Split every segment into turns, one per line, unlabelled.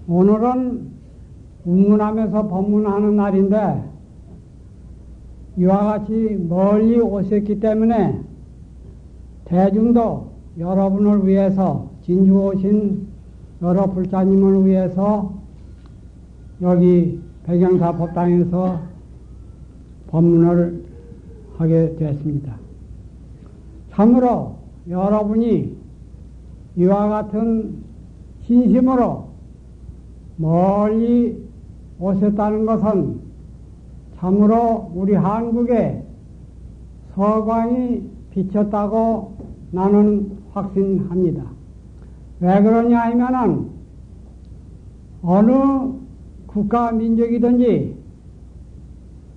오늘은 운문하면서 법문하는 날인데 이와 같이 멀리 오셨기 때문에 대중도 여러분을 위해서 진주 오신 여러 불자님을 위해서 여기 백양사 법당에서 법문을 하게 되었습니다. 참으로 여러분이 이와 같은 진심으로 멀리 오셨다는 것은 참으로 우리 한국에 서광이 비쳤다고 나는 확신합니다. 왜 그러냐 하면은 어느 국가 민족이든지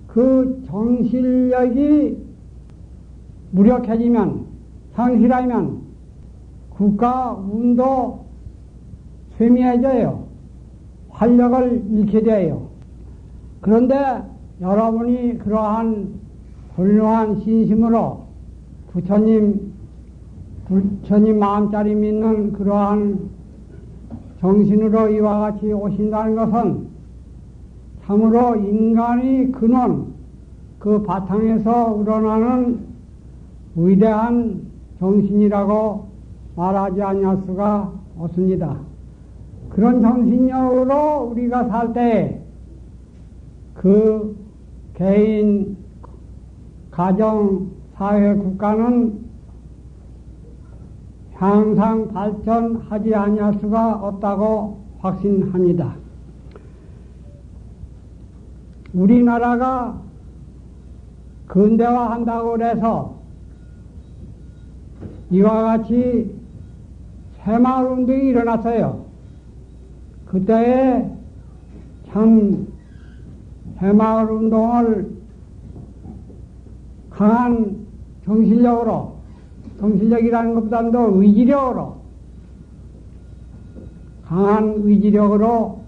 그 정신력이 무력해지면 상실하면 국가 운도 쇠미해져요. 활력을 잃게 돼요. 그런데 여러분이 그러한 훌륭한 신심으로 부처님 마음자리 믿는 그러한 정신으로 이와 같이 오신다는 것은 참으로 인간의 근원, 그 바탕에서 우러나는 위대한 정신이라고 말하지 않을 수가 없습니다. 그런 정신력으로 우리가 살 때 그 개인, 가정, 사회, 국가는 항상 발전하지 아니할 수가 없다고 확신합니다. 우리나라가 근대화한다고 해서 이와 같이 새마을운동이 일어났어요. 그때에 참 새마을운동을 강한 정신력이라는 것보다도 의지력으로, 강한 의지력으로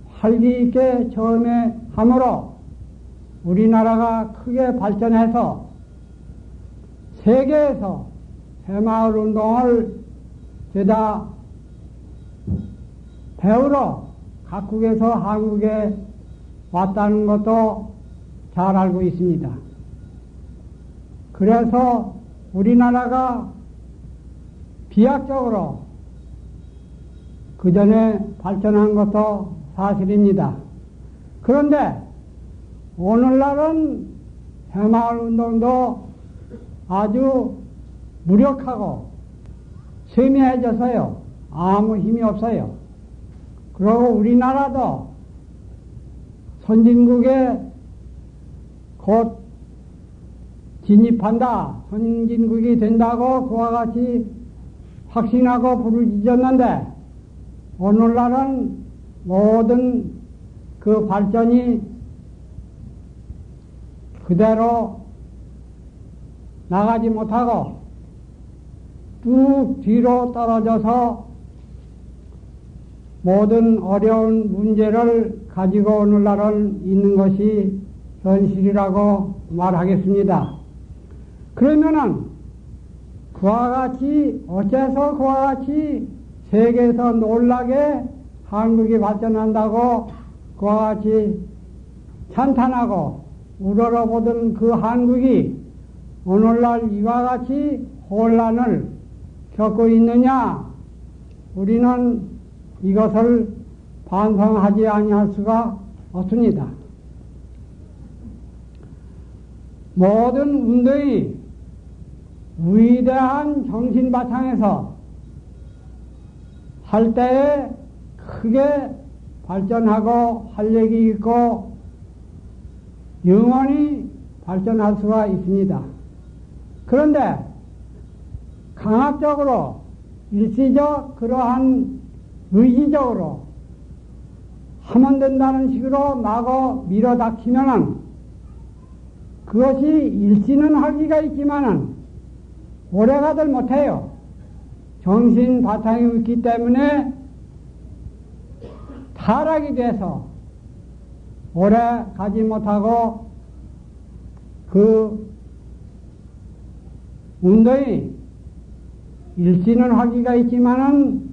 활기 있게 처음에 함으로 우리나라가 크게 발전해서 세계에서 새마을운동을 죄다 배우러 각국에서 한국에 왔다는 것도 잘 알고 있습니다. 그래서 우리나라가 비약적으로 그 전에 발전한 것도 사실입니다. 그런데 오늘날은 새마을운동도 아주 무력하고 쇠미해져서요. 아무 힘이 없어요. 그리고 우리나라도 선진국에 곧 진입한다, 선진국이 된다고 그와 같이 확신하고 부르짖었는데 오늘날은 모든 그 발전이 그대로 나가지 못하고 뚝 뒤로 떨어져서 모든 어려운 문제를 가지고 오늘날은 있는 것이 현실이라고 말하겠습니다. 그러면은 그와 같이 어째서 그와 같이 세계에서 놀라게 한국이 발전한다고 그와 같이 찬탄하고 우러러보던 그 한국이 오늘날 이와 같이 혼란을 겪고 있느냐? 우리는 이것을 반성하지 아니할 수가 없습니다. 모든 운동이 위대한 정신 바탕에서 할 때에 크게 발전하고 활력이 있고 영원히 발전할 수가 있습니다. 그런데 강압적으로 일시적 그러한 의지적으로 하면 된다는 식으로 마구 밀어닥치면은 그것이 일시는 하기가 있지만은 오래가들 못해요. 정신 바탕이 있기 때문에 타락이 돼서 오래 가지 못하고 그 운동이 일시는 하기가 있지만은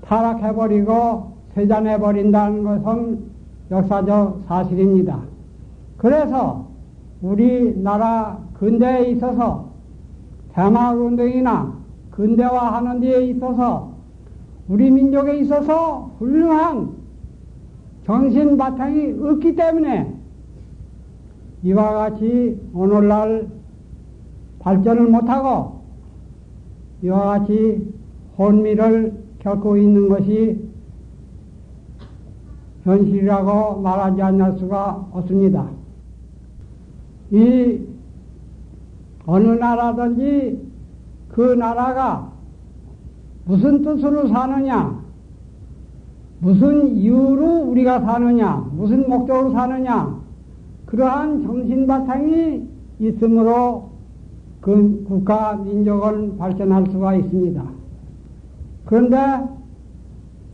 타락해버리고 쇠잔해버린다는 것은 역사적 사실입니다. 그래서 우리나라 근대에 있어서 새마을운동이나 근대화하는 데에 있어서 우리 민족에 있어서 훌륭한 정신 바탕이 없기 때문에 이와 같이 오늘날 발전을 못하고 이와 같이 혼미를 겪고 있는 것이 현실이라고 말하지 않을 수가 없습니다. 이 어느 나라든지 그 나라가 무슨 뜻으로 사느냐, 무슨 이유로 우리가 사느냐, 무슨 목적으로 사느냐, 그러한 정신 바탕이 있으므로 그 국가, 민족은 발전할 수가 있습니다. 그런데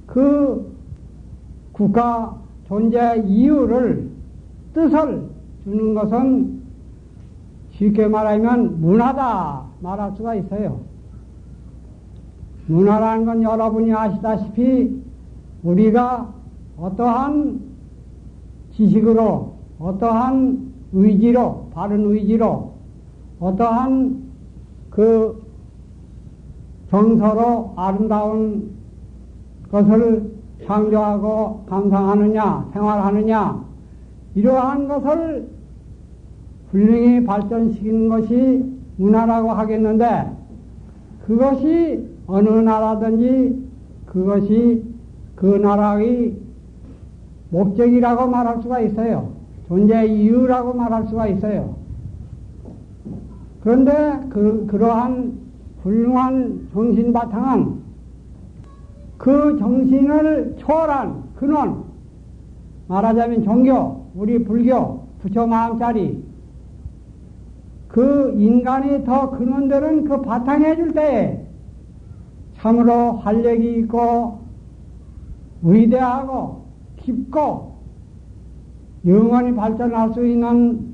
그 국가 존재 이유를, 뜻을 주는 것은 쉽게 말하면 문화다 말할 수가 있어요. 문화라는 건 여러분이 아시다시피 우리가 어떠한 지식으로, 어떠한 의지로, 바른 의지로, 어떠한 그 정서로 아름다운 것을 창조하고 감상하느냐, 생활하느냐, 이러한 것을 훌륭히 발전시키는 것이 문화라고 하겠는데, 그것이 어느 나라든지 그것이 그 나라의 목적이라고 말할 수가 있어요. 존재 이유라고 말할 수가 있어요. 그런데 그러한 훌륭한 정신 바탕은 그 정신을 초월한 근원, 말하자면 종교, 우리 불교, 부처 마음자리, 그 인간이 더 근원되는 그 바탕해 줄 때에 참으로 활력이 있고 위대하고 깊고 영원히 발전할 수 있는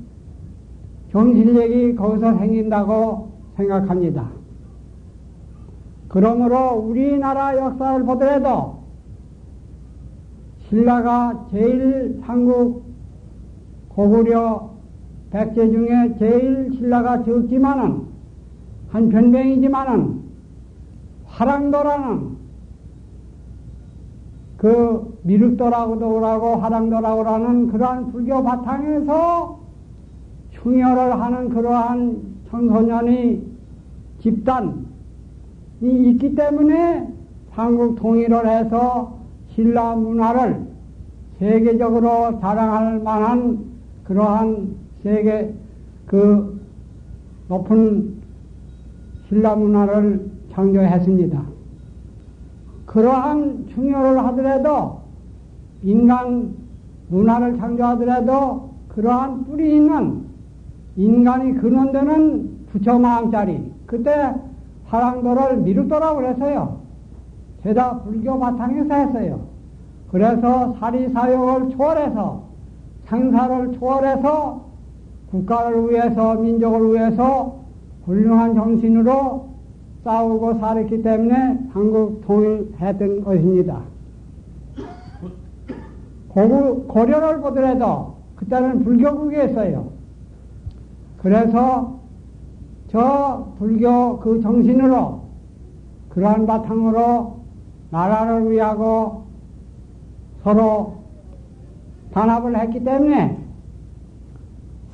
정신력이 거기서 생긴다고 생각합니다. 그러므로 우리나라 역사를 보더라도 신라가 제일 삼국 고구려 백제 중에 제일 신라가 적지만은 한 변병이지만은 화랑도라는 그 미륵도라고도 하고 화랑도라고 하는 그러한 불교 바탕에서 충혈을 하는 그러한 청소년이 집단이 있기 때문에 삼국 통일을 해서 신라 문화를 세계적으로 자랑할 만한 그러한 세계 그 높은 신라 문화를 창조했습니다. 그러한 충혈을 하더라도 인간 문화를 창조하더라도 그러한 뿌리 있는 인간이 근원되는 부처 마음자리, 그때 화랑도를 미륵도라고 그랬어요. 죄다 불교 바탕에서 했어요. 그래서 사리사욕을 초월해서 생사를 초월해서 국가를 위해서 민족을 위해서 훌륭한 정신으로 싸우고 살았기 때문에 한국 통일했던 것입니다. 고려를 보더라도 그때는 불교국이었어요. 그래서 저 불교 그 정신으로 그러한 바탕으로 나라를 위하고 서로 단합을 했기 때문에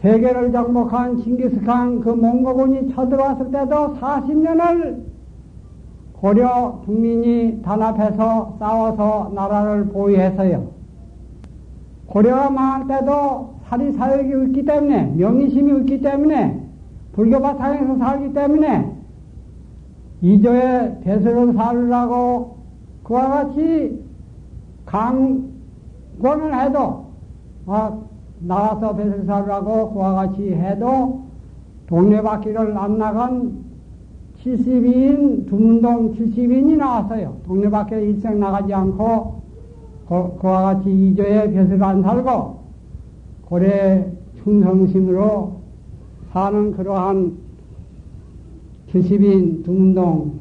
세계를 정복한 징기스칸 그 몽고군이 쳐들어왔을 때도 40년을 고려 국민이 단합해서 싸워서 나라를 보위했어요. 고려가 망할 때도 사리사욕이 있기 때문에, 명의심이 있기 때문에, 불교 바탕에서 살기 때문에 이조에 배설을 살으라고 그와 같이 강권을 해도 나와서 배설 살으라고 그와 같이 해도 동네 바퀴를 안 나간 70인, 두문동 70인이 나왔어요. 동네 밖에 일생 나가지 않고 그와 같이 이조에 벼슬 안 살고 고래 충성심으로 사는 그러한 70인 두문동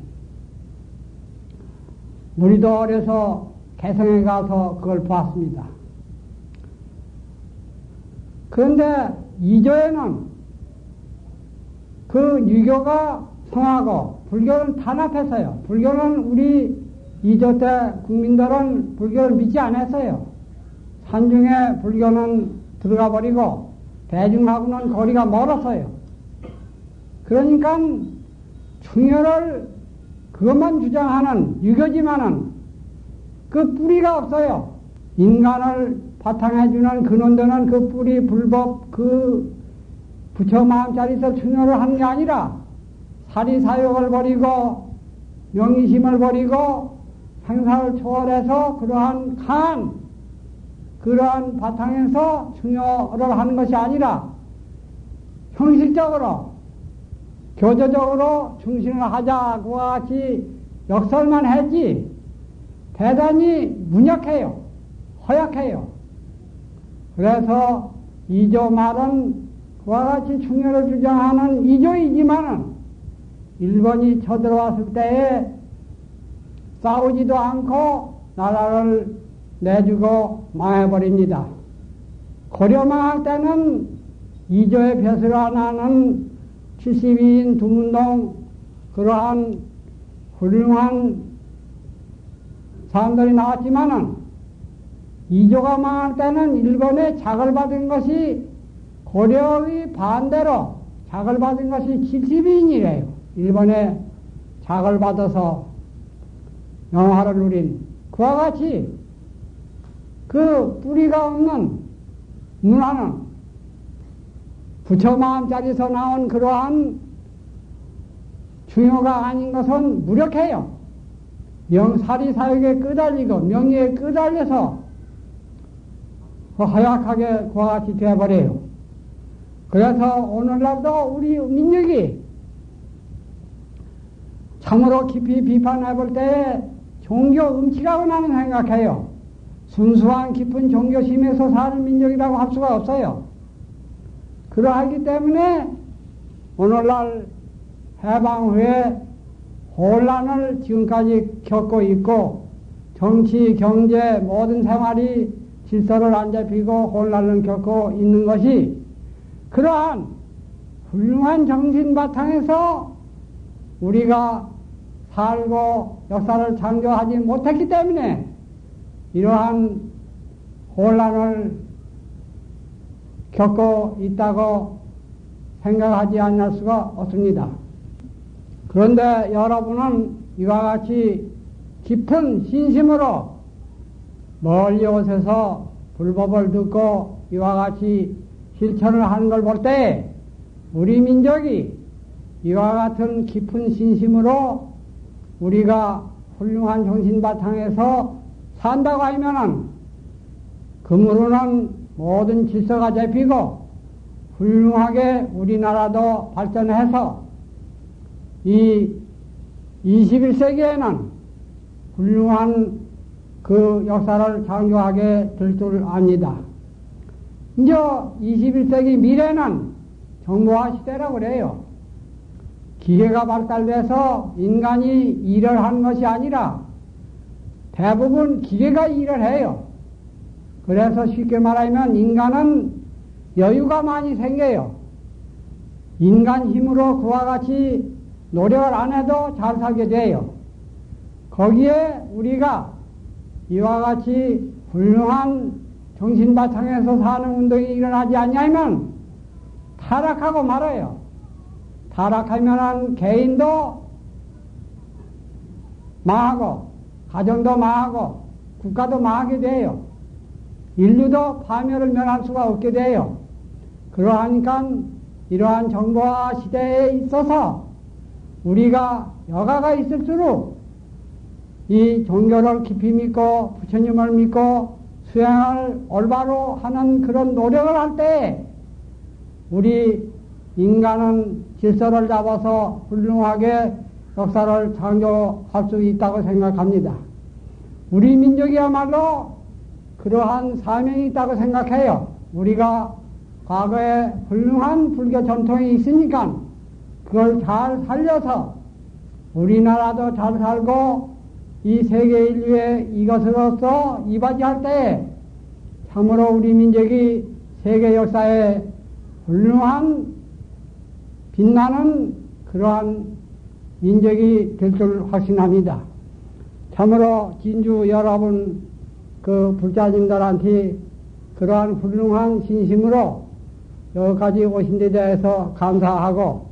우리도 어려서 개성에 가서 그걸 보았습니다. 그런데 이조에는 그 유교가 성하고 불교는 탄압했어요. 불교는 우리 이조 때 국민들은 불교를 믿지 않았어요. 산중에 불교는 들어가 버리고 대중하고는 거리가 멀었어요. 그러니까 충혈을 그것만 주장하는 유교지만은 그 뿌리가 없어요. 인간을 바탕해주는 근원되는 그 뿌리 불법 그 부처 마음자리에서 충혈을 하는 게 아니라 사리사욕을 버리고 명의심을 버리고 생사를 초월해서 그러한 강한 그러한 바탕에서 충혈을 하는 것이 아니라 형식적으로 교조적으로 충신을 하자고 같이 역설만 했지 대단히 문약해요. 허약해요. 그래서 이조 말은 그와 같이 충혈을 주장하는 이조이지만은 일본이 쳐들어왔을 때에 싸우지도 않고 나라를 내주고 망해버립니다. 고려 망할 때는 이조의 벼슬 하나는 72인 두문동 그러한 훌륭한 사람들이 나왔지만은 이조가 망할 때는 일본의 작을 받은 것이 고려의 반대로 작을 받은 것이 70인이래요. 일본의 작을 받아서 영화를 누린 그와 같이 그 뿌리가 없는 문화는 부처 마음자리에서 나온 그러한 중요가 아닌 것은 무력해요. 명사리사욕에 끄달리고 명예에 끄달려서 허약하게 그와 같이 되어버려요. 그래서 오늘날도 우리 민족이 참으로 깊이 비판해 볼 때에 종교 음치라고 나는 생각해요. 순수한 깊은 종교심에서 사는 민족이라고 할 수가 없어요. 그러하기 때문에 오늘날 해방 후에 혼란을 지금까지 겪고 있고 정치, 경제 모든 생활이 질서를 안 잡히고 혼란을 겪고 있는 것이 그러한 훌륭한 정신 바탕에서 우리가 살고 역사를 창조하지 못했기 때문에 이러한 혼란을 겪고 있다고 생각하지 않을 수가 없습니다. 그런데 여러분은 이와 같이 깊은 신심으로 멀리 오셔서 불법을 듣고 이와 같이 실천을 하는 걸 볼 때 우리 민족이 이와 같은 깊은 신심으로 우리가 훌륭한 정신 바탕에서 산다고 하면은 그물로는 모든 질서가 잡히고 훌륭하게 우리나라도 발전해서 이 21세기에는 훌륭한 그 역사를 창조하게 될 줄 압니다. 이제 21세기 미래는 정보화 시대라고 그래요. 기계가 발달돼서 인간이 일을 하는 것이 아니라 대부분 기계가 일을 해요. 그래서 쉽게 말하면 인간은 여유가 많이 생겨요. 인간 힘으로 그와 같이 노력을 안 해도 잘 살게 돼요. 거기에 우리가 이와 같이 훌륭한 정신 바탕에서 사는 운동이 일어나지 않냐면 타락하고 말아요. 타락하면은 개인도 망하고 가정도 망하고 국가도 망하게 돼요. 인류도 파멸을 면할 수가 없게 돼요. 그러하니까 이러한 정보화 시대에 있어서 우리가 여가가 있을수록 이 종교를 깊이 믿고 부처님을 믿고 수행을 올바로 하는 그런 노력을 할 때 우리 인간은 질서를 잡아서 훌륭하게 역사를 창조할 수 있다고 생각합니다. 우리 민족이야말로 그러한 사명이 있다고 생각해요. 우리가 과거에 훌륭한 불교 전통이 있으니까 그걸 잘 살려서 우리나라도 잘 살고 이 세계 인류에 이것으로서 이바지할 때에 참으로 우리 민족이 세계 역사에 훌륭한 빛나는 그러한 민족이 될 줄 확신합니다. 참으로 진주 여러분 그 불자님들한테 그러한 훌륭한 신심으로 여기까지 오신 데 대해서 감사하고,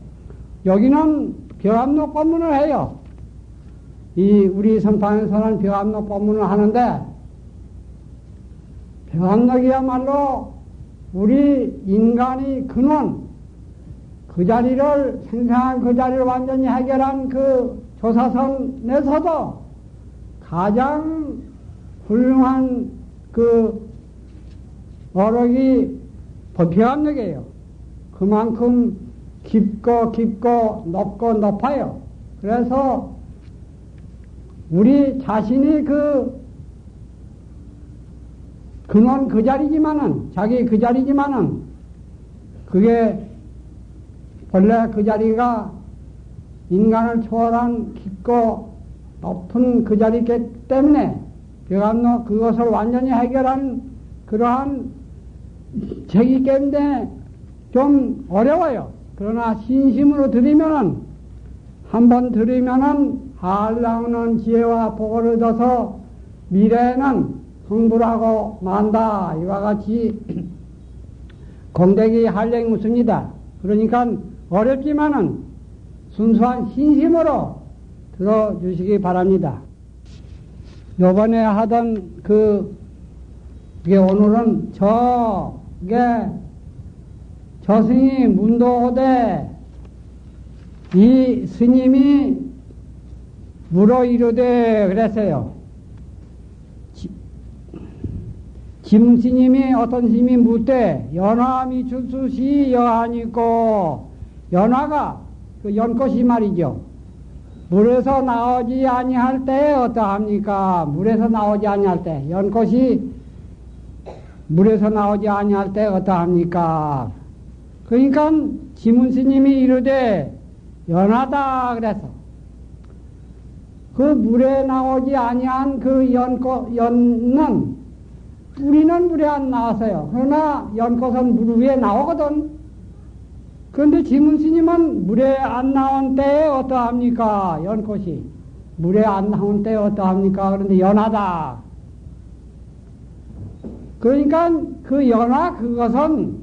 여기는 벼암록 법문을 해요. 이 우리 성판에서는 벼암록 법문을 하는데, 벼암록이야말로 우리 인간의 근원, 그 자리를, 생생한 그 자리를 완전히 해결한 그 조사선에서도 가장 훌륭한 그 어록이 벼암록이에요. 그만큼 깊고 높고 높아요. 그래서 우리 자신이 그 근원 그 자리지만은, 자기 그 자리지만은, 그게 본래 그 자리가 인간을 초월한 깊고 높은 그 자리이기 때문에 벼암록 그것을 완전히 해결한 그러한 책이기 때문에 좀 어려워요. 그러나 신심으로 들으면은, 한번 들으면은 한량없는 지혜와 복을 얻어서 미래에는 흥불하고 만다. 이와 같이 공덕이 한량이 묻습니다. 그러니까 어렵지만은 순수한 신심으로 들어주시기 바랍니다. 요번에 하던 그게 오늘은 저승이 문도호대 이 스님이 물어 이르되 그랬어요. 짐스님이 어떤 스님이 묻되 연화 미출수시 여하니고, 연화가 그 연꽃이 말이죠. 물에서 나오지 아니할 때 어떠합니까? 물에서 나오지 아니할 때, 연꽃이 물에서 나오지 아니할 때 어떠합니까? 그러니까 지문스님이 이르되 연하다 그래서 그 물에 나오지 아니한 그 연은 뿌리는 물에 안 나왔어요. 그러나 연꽃은 물 위에 나오거든. 그런데 지문스님은 물에 안 나온 때에 어떠합니까? 연꽃이 물에 안 나온 때에 어떠합니까? 그런데 연하다. 그러니까 그 연화 그것은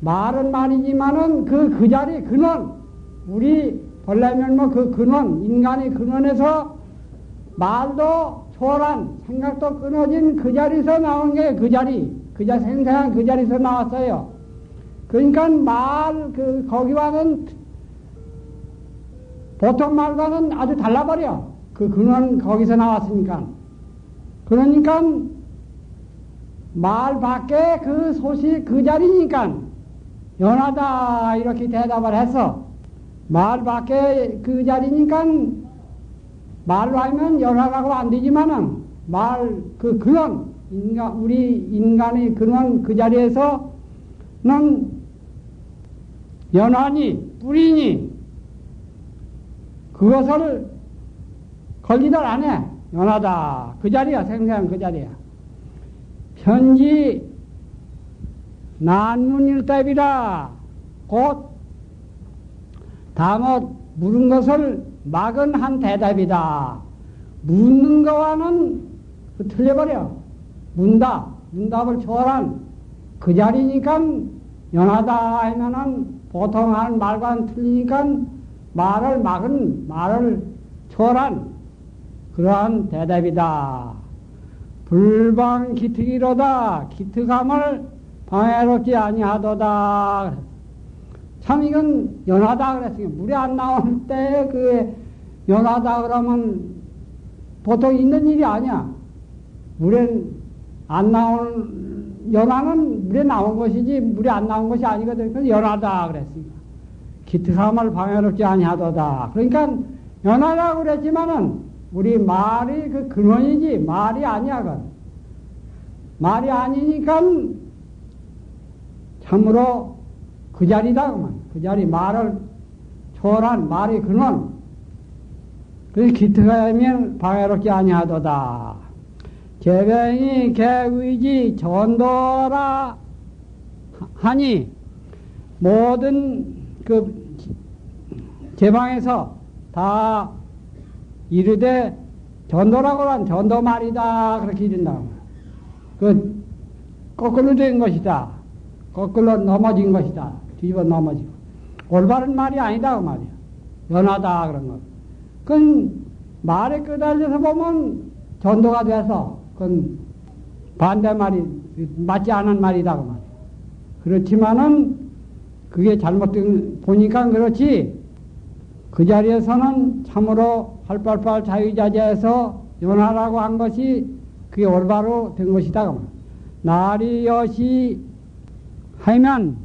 말은 말이지만은 그 자리 근원, 우리 본래면 뭐 그 근원, 인간의 근원에서 말도 초월한 생각도 끊어진 그 자리에서 나온 게 그 자리, 생생한 그 자리에서 나왔어요. 그러니까 거기와는, 보통 말과는 아주 달라버려. 그 근원 거기서 나왔으니까. 그러니까 말 밖에 그 소식 그 자리니까 연하다 이렇게 대답을 했어. 말 밖에 그 자리니까 말로 하면 연하라고 안 되지만은 그 근원, 우리 인간의 근원 그 자리에서는 연하니 뿌리니 그것을 걸리들 안 해. 연하다. 그 자리야. 생생한 그 자리야. 편지 난문일답이라 곧 다못 물은 것을 막은 한 대답이다. 묻는 거와는 틀려버려. 문답을 초월한 그 자리니까 연하다 하면은 보통 하는 말과는 틀리니까 말을 초월한 그러한 대답이다. 불방 기특이로다. 기특함을 방해롭지 아니하도다. 참 이건 연하다 그랬으니까 물에 안 나올 때 그게 연하다 그러면 보통 있는 일이 아니야. 물에 안 나오는, 연하는 물에 나온 것이지 물에 안 나온 것이 아니거든. 그래서 연하다 그랬으니까 기특함을 방해롭지 아니하도다. 그러니까 연하다고 그랬지만은 우리 말이 그 근원이지 말이 아니야. 그건 말이 아니니까 참으로 그 자리다. 그만 그 자리 말을 초월한 말의 근원. 그 기특하면 방해롭지 아니하도다. 개병이 개의지 전도라 하니 모든 그 제방에서 다 이르되 전도라고 한 전도 말이다 그렇게 이른다고. 그 거꾸로 된 것이다. 거꾸로 넘어진 것이다. 뒤집어 넘어지고 올바른 말이 아니다 그 말이야. 연하다 그런 거. 그건 말에 끄달려서 보면 전도가 돼서 그건 반대 말이 맞지 않은 말이다 그 말이야. 그렇지만은 그게 잘못된 보니까 그렇지. 그 자리에서는 참으로 활발발 자유자재에서 연하라고 한 것이 그게 올바로 된 것이다. 나리여시 하면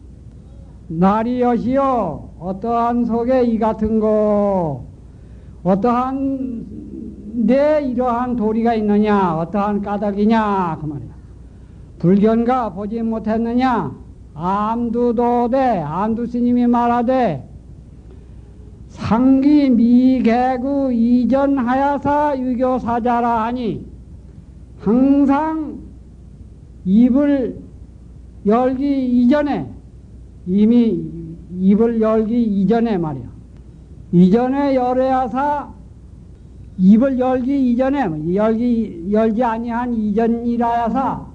나리여시여 어떠한 속에 이 같은 거 어떠한 데 이러한 도리가 있느냐 어떠한 까닭이냐 그 말이야. 불견가 보지 못했느냐 암두도대 암두 스님이 말하되 상기 미개구 이전하야사 유교사자라 하니 항상 입을 열기 이전에 이미 입을 열기 이전에 말이야. 이전에 열어야사 입을 열기 이전에 열지 아니한 이전이라야사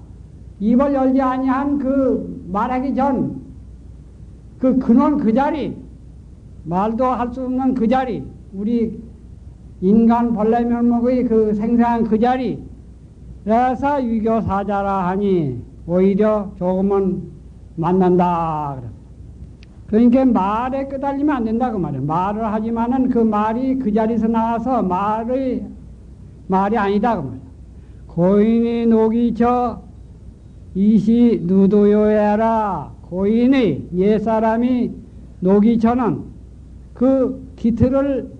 입을 열지 아니한 그 말하기 전 그 근원 그 자리 말도 할 수 없는 그 자리 우리 인간 벌레 면목의 그 생생한 그 자리 그래서 유교사자라 하니 오히려 조금은 만난다. 그러니까 말에 끄달리면 안 된다 그 말이야. 말을 하지만은 그 말이 그 자리에서 나와서 말이 아니다 그 말이야. 고인이 녹이쳐 이시 누도요야라. 고인의 옛사람이 녹이쳐는 그 기틀을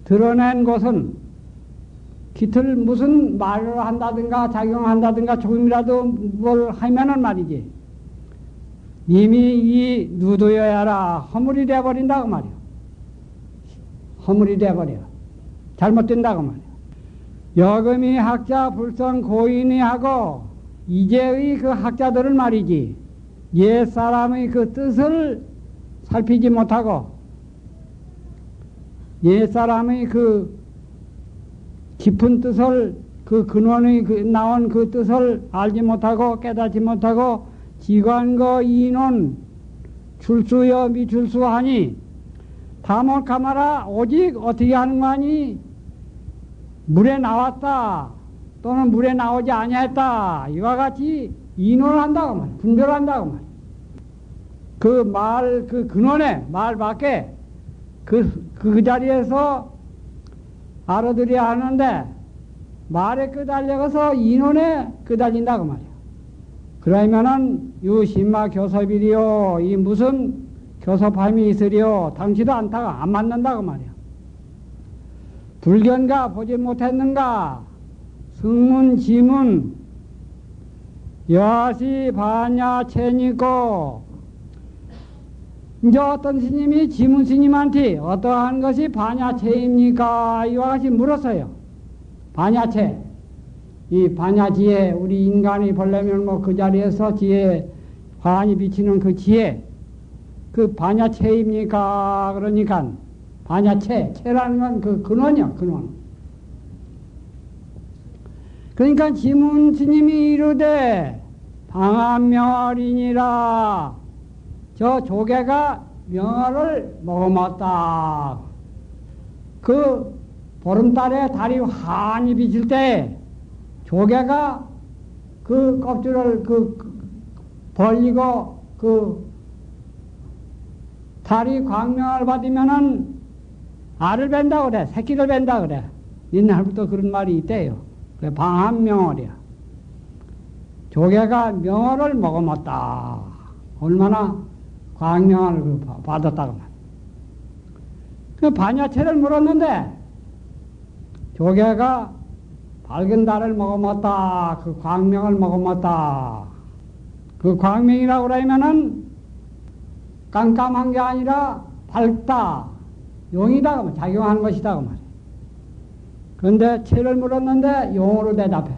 드러낸 것은 기틀 무슨 말을 한다든가 작용한다든가 조금이라도 뭘 하면은 말이지. 이미 이 누도여야라 허물이 돼버린다고 말이야. 허물이 돼버려. 잘못된다고 말이야. 여금이 학자 불성 고인이 하고 이제의 그 학자들은 말이지. 옛사람의 그 뜻을 살피지 못하고 옛사람의 그 깊은 뜻을 그 근원의 나온 그 뜻을 알지 못하고 깨닫지 못하고 지관거 이논 출수여 미출수하니 다못가마라 오직 어떻게 하는 거 아니 물에 나왔다 또는 물에 나오지 아니했다 이와 같이 이논을 한다고 말이야. 분별한다고 말이야. 그 말 그 근원에 말 밖에 그 자리에서 알아들여야 하는데 말에 끄달려서 인원에 끄달린다고 말이야. 그러면은 유신마 교섭이리요 이 무슨 교섭함이 있으리요 당치도 않다가 안 맞는다고 말이야. 불견가 보지 못했는가 승문 지문 여시 반야 체니고 이제 어떤 스님이 지문 스님한테 어떠한 것이 반야체입니까? 이와 같이 물었어요. 반야체. 이 반야지혜, 우리 인간이 벌려면 뭐 그 자리에서 지혜, 화환이 비치는 그 지혜, 그 반야체입니까? 그러니까 반야체, 체라는 건 그 근원이야, 근원. 그러니까 지문 스님이 이르되 방한명월이니라. 저 조개가 명어를 먹어먹었다. 그 보름달에 달이 환히 비칠 때 조개가 그 껍질을 벌리고 그 달이 광명을 받으면은 알을 벤다 그래. 새끼를 벤다 그래. 옛날부터 그런 말이 있대요. 그래 방한명월이야. 조개가 명어를 먹어먹었다. 얼마나 광명을 받았다고 말이야. 그 반야체를 물었는데 조개가 밝은 달을 먹어먹었다. 그 광명을 먹어먹었다. 그 광명이라고 그러면은 깜깜한 게 아니라 밝다. 용이다. 작용하는 것이다. 그 말이야. 그런데 채를 물었는데 용으로 대답해.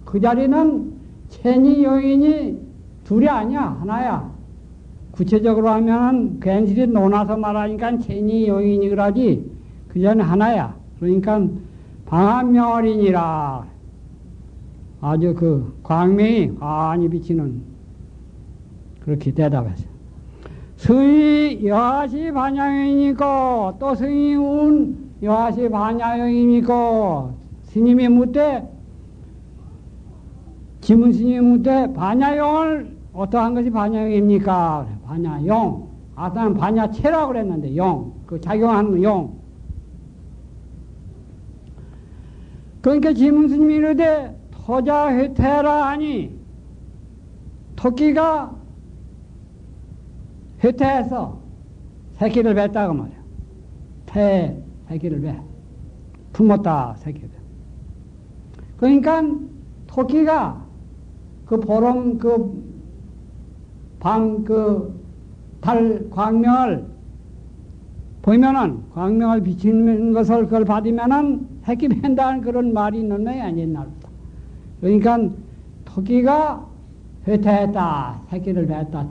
그 자리는 채니 용인이 둘이 아니야, 하나야. 구체적으로 하면은 괜시리 논아서 말하니까 채니 용인이 그러지, 그 전에 하나야. 그러니까 방한명월이니라. 아주 그 광명이 환히 비치는, 그렇게 대답했어요. 승이 여하시 반야용이니까 또 승이 운 여하시 반야용이니까 스님이 묻되, 지문 스님이 묻되 반야용을 어떠한 것이 반야용입니까? 반야용. 아까는 반야체라고 그랬는데 용. 그 작용하는 용. 그러니까 지문 스님이 이르되 토자 회태라 하니 토끼가 회태해서 새끼를 뱉다고 말이야. 새끼를 뱉. 품었다, 새끼를. 그러니까 토끼가 그 보름 달 광명을 보면은 광명을 비치는 것을 그걸 받으면은 새끼 뺀다는 그런 말이 있는 모양이 아니었나보다. 그러니까 토끼가 회태했다, 새끼를 뱉다,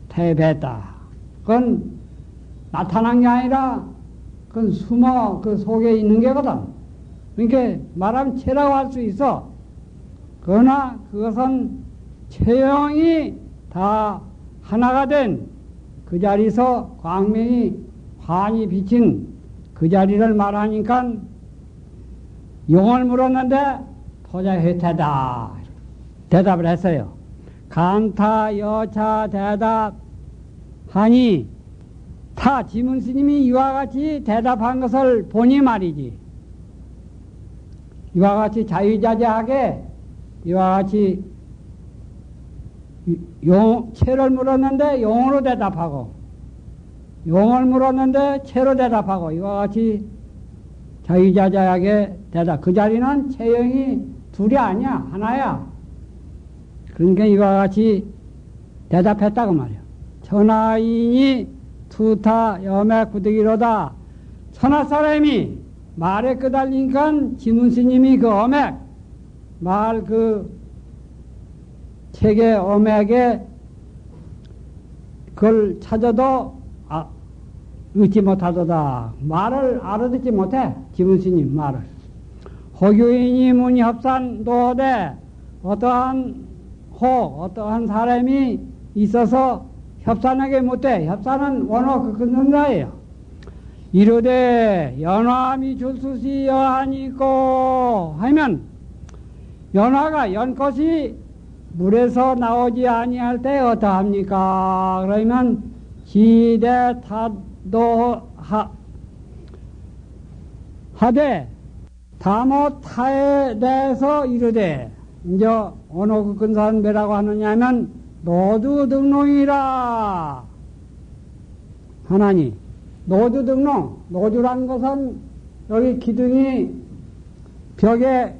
태뱉다. 그건 나타난 게 아니라 그건 숨어 그 속에 있는 게거든. 그러니까 말하면 체라고 할 수 있어. 그러나 그것은 체형이 다 하나가 된 그 자리에서 광명이 환히 비친 그 자리를 말하니까 용을 물었는데 토자 회태다 대답을 했어요. 간타 여차 대답하니 타 지문 스님이 이와 같이 대답한 것을 보니 말이지. 이와 같이 자유자재하게 이와 같이 채를 물었는데 용으로 대답하고, 용을 물었는데 채로 대답하고, 이와 같이 자유자재하게 대답. 그 자리는 체형이 둘이 아니야, 하나야. 그러니까 이와 같이 대답했다고 말이야. 천하인이 투타 염의 구득이로다. 천하 사람이 말에 끄달리니까 지문스님이 그 어맥, 말 그 책의 어맥에 그걸 찾아도 얻지 못하도다. 말을 알아듣지 못해. 지문스님 말을. 호교인이 문이 협산도되 어떠한 사람이 있어서 협산하게 못해. 협산은 원어 그 근성자예요. 이르되 연화미 줄수시 여한이 있고 하면 연화가 연꽃이 물에서 나오지 아니할 때 어떠합니까? 그러면 기대 타도 하되 다모 타에 대해서 이르되 이제 어느 그 근사한 배라고 하느냐면 노주 등롱이라 하나니. 노주 등롱, 노주라는 것은 여기 기둥이 벽에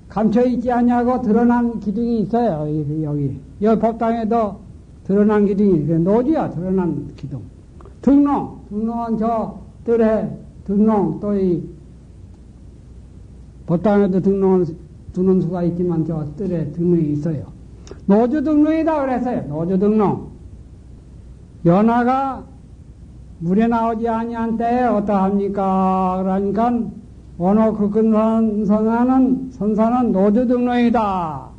감춰있지 않냐고 드러난 기둥이 있어요. 여기 법당에도 드러난 기둥이 노주야. 드러난 기둥. 등롱은 저 뜰에 등롱, 또 이 법당에도 등롱을 두는 수가 있지만 저 뜰에 등롱이 있어요. 노주 등롱이다 그랬어요. 노주 등롱. 연화가 물에 나오지 아니한 때에 어떠합니까? 그러니까 원호 극근 선사는 노주 등롱이다.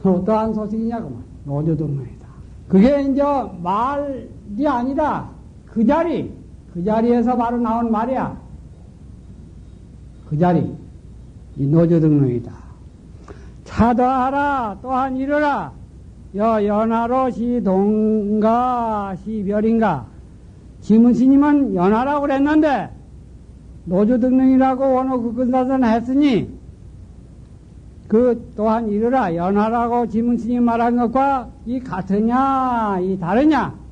어떠한 소식이냐고 말. 노주 등롱이다. 그게 이제 말이 아니라 그 자리에서 바로 나온 말이야. 그 자리. 이 노주 등롱이다. 차도하라 또한 이르라. 연하로 시동가 시별인가. 지문스님은 연하라고 그랬는데 노주 등등이라고 원호 극근사선 했으니 그 또한 이르라. 연하라고 지문스님 말한 것과 이 같으냐 이 다르냐.